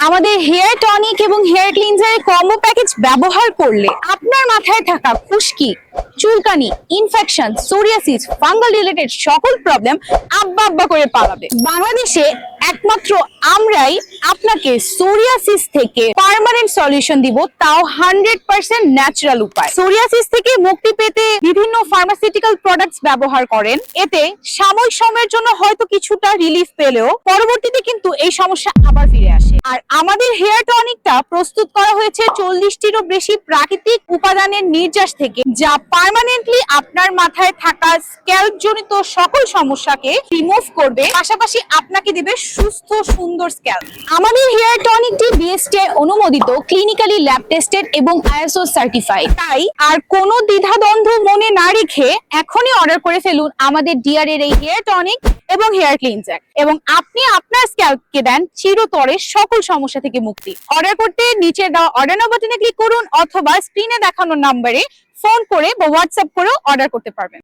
আমাদের hair tonic এবং hair ক্লিনজারের combo package ব্যবহার করলে আপনার মাথায় থাকা খুশকি, চুলকানি, ইনফেকশন, সোরিয়াসিস, ফাঙ্গাল রিলেটেড সকল প্রবলেম আব্বা আব্বা করে পালাবে। বাংলাদেশে একমাত্র আমরাই আপনাকে সোরিয়াসিস থেকে পার্মানেন্ট সলিউশন দিব, তাও 100% ন্যাচারাল উপায়। সোরিয়াসিস থেকে মুক্তি পেতে বিভিন্ন ফার্মাসিউটিক্যাল প্রোডাক্টস ব্যবহার করেন, এতে সাময়িক সময়ের জন্য হয়তো কিছুটা রিলিফ পেলেও পরবর্তীতে কিন্তু এই সমস্যা আবার ফিরে আসে। আর আমাদের হেয়ার টনিকটা প্রস্তুত করা হয়েছে 40টিরও বেশি প্রাকৃতিক উপাদানের নির্যাস থেকে, যা পার্মানেন্টলি আপনার মাথায় থাকা স্ক্যাল্প জনিত সকল সমস্যাকে রিমুভ করবে, পাশাপাশি আপনাকে দিবে সুস্থ সুন্দর স্ক্যাল্প। আমাদের হেয়ার টনিকটি বিএসটিআই অনুমোদিত, ক্লিনিক্যালি ল্যাব টেস্টেড এবং আইএসও সার্টিফাইড। তাই আর কোনো দ্বিধাদ্বন্দ্ব মনে না রেখে এখনই অর্ডার করে ফেলুন আমাদের ডিআর এর এই হেয়ার টনিক এবং হেয়ার ক্লিনজার, এবং আপনি আপনার স্ক্যাল্পকে দেন চিরতরে সকল সমস্যা থেকে মুক্তি। অর্ডার করতে নিচে দেওয়া অর্ডার নাও বাটনে ক্লিক করুন অথবা স্ক্রিনে দেখানো নম্বরে ফোন করে বা হোয়াটসঅ্যাপ করেও অর্ডার করতে পারবেন।